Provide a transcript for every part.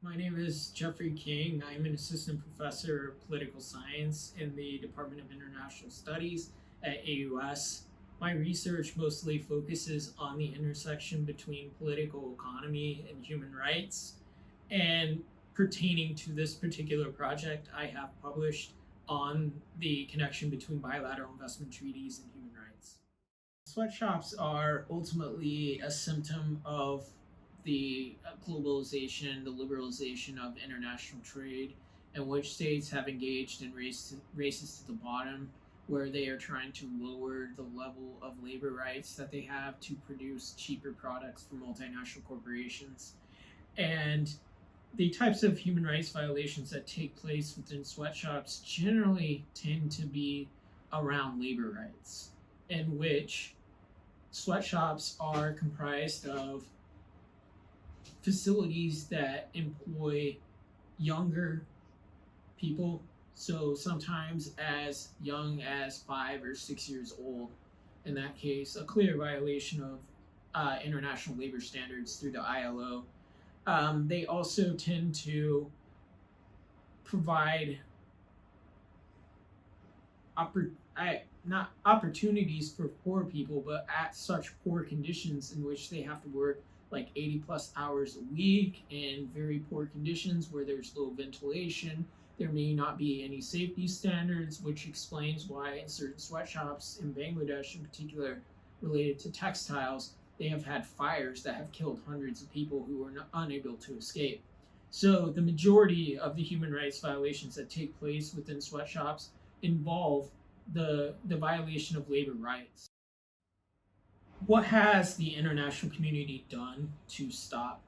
My name is Jeffrey King. I'm an assistant professor of political science in the Department of International Studies at AUS. My research mostly focuses on the intersection between political economy and human rights. And pertaining to this particular project, I have published on the connection between bilateral investment treaties and human rights. Sweatshops are ultimately a symptom of the globalization, the liberalization of international trade, in which states have engaged in races to the bottom, where they are trying to lower the level of labor rights that they have to produce cheaper products for multinational corporations. And the types of human rights violations that take place within sweatshops generally tend to be around labor rights, in which sweatshops are comprised of facilities that employ younger people, so sometimes as young as 5 or 6 years old. In that case, a clear violation of international labor standards through the ILO. They also tend to provide not opportunities for poor people, but at such poor conditions in which they have to work like 80 plus hours a week in very poor conditions where there's low ventilation. There may not be any safety standards, which explains why in certain sweatshops in Bangladesh, in particular, related to textiles, they have had fires that have killed hundreds of people who were unable to escape. So, the majority of the human rights violations that take place within sweatshops involve the violation of labor rights. What has the international community done to stop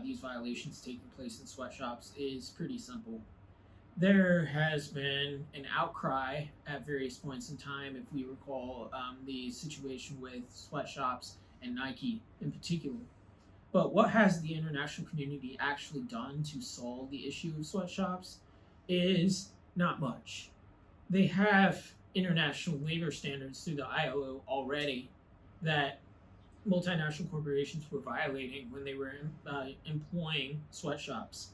these violations taking place in sweatshops is pretty simple. There has been an outcry at various points in time, if we recall the situation with sweatshops and Nike in particular. But what has the international community actually done to solve the issue of sweatshops is not much. They have international labor standards through the ILO already that multinational corporations were violating when they were employing sweatshops.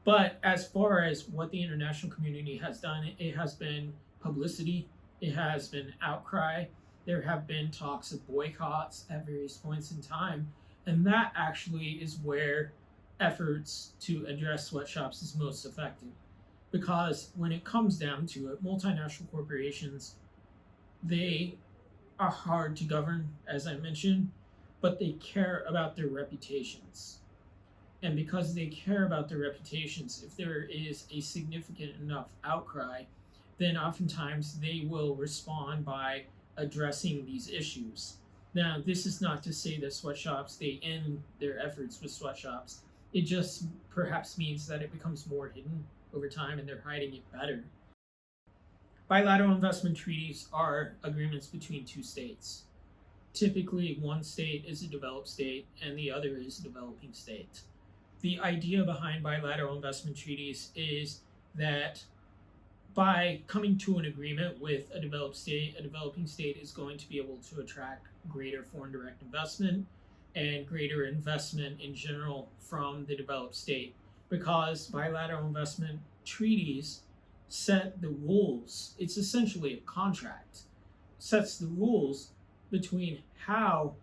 But as far as what the international community has done, it has been publicity, it has been outcry, there have been talks of boycotts at various points in time, and that actually is where efforts to address sweatshops is most effective. Because when it comes down to it, multinational corporations, they are hard to govern, as I mentioned, but they care about their reputations. And because they care about their reputations, if there is a significant enough outcry, then oftentimes they will respond by addressing these issues. Now, this is not to say that sweatshops, they end their efforts with sweatshops. It just perhaps means that it becomes more hidden over time and they're hiding it better. Bilateral investment treaties are agreements between two states. Typically, one state is a developed state and the other is a developing state. The idea behind bilateral investment treaties is that by coming to an agreement with a developing state is going to be able to attract greater foreign direct investment and greater investment in general from the developed state, because bilateral investment treaties set the rules. It's essentially a contract, sets the rules between how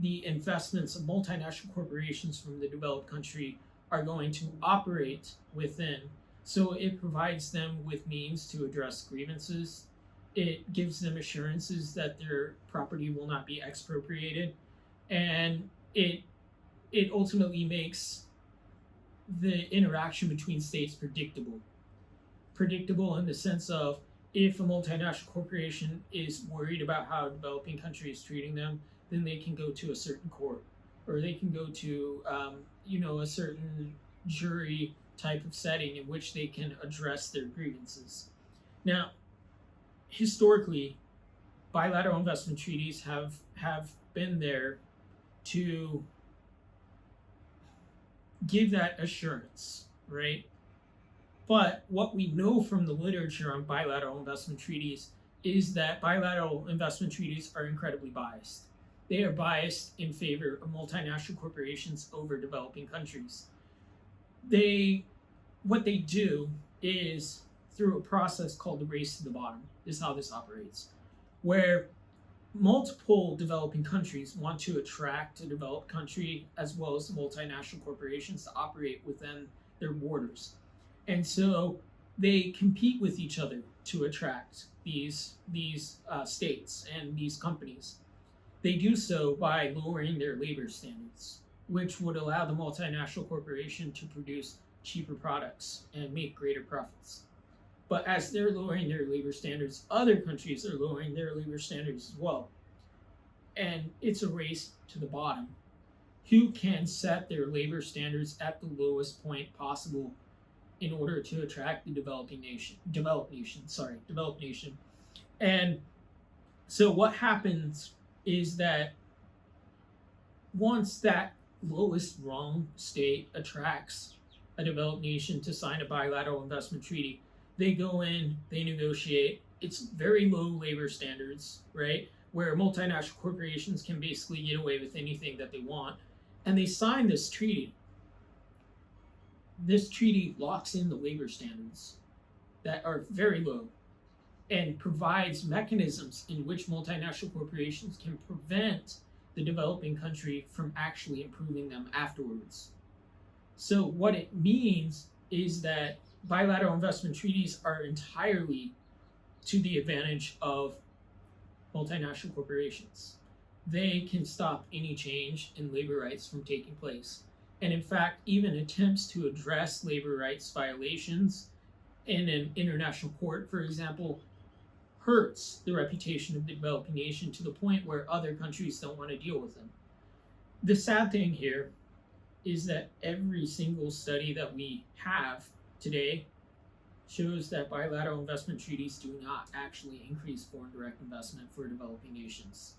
the investments of multinational corporations from the developed country are going to operate within. So it provides them with means to address grievances. It gives them assurances that their property will not be expropriated, and it ultimately makes the interaction between states predictable. Predictable in the sense of, if a multinational corporation is worried about how a developing country is treating them, then they can go to a certain court, or they can go to a certain jury type of setting in which they can address their grievances. Now, historically, bilateral investment treaties have been there to give that assurance, right? But what we know from the literature on bilateral investment treaties is that bilateral investment treaties are incredibly biased. They are biased in favor of multinational corporations over developing countries. they what they do is through a process called the race to the bottom. This is how this operates, where multiple developing countries want to attract a developed country as well as the multinational corporations to operate within their borders. And so they compete with each other to attract these states and these companies. They do so by lowering their labor standards, which would allow the multinational corporation to produce cheaper products and make greater profits. But as they're lowering their labor standards, other countries are lowering their labor standards as well. And it's a race to the bottom. Who can set their labor standards at the lowest point possible in order to attract the developed nation. And so what happens is that once that lowest rung state attracts a developed nation to sign a bilateral investment treaty, they go in, they negotiate. It's very low labor standards, right? Where multinational corporations can basically get away with anything that they want. And they sign this treaty. This treaty locks in the labor standards that are very low and provides mechanisms in which multinational corporations can prevent the developing country from actually improving them afterwards. So what it means is that bilateral investment treaties are entirely to the advantage of multinational corporations. They can stop any change in labor rights from taking place. And in fact, even attempts to address labor rights violations in an international court, for example, hurts the reputation of the developing nation to the point where other countries don't want to deal with them. The sad thing here is that every single study that we have today shows that bilateral investment treaties do not actually increase foreign direct investment for developing nations.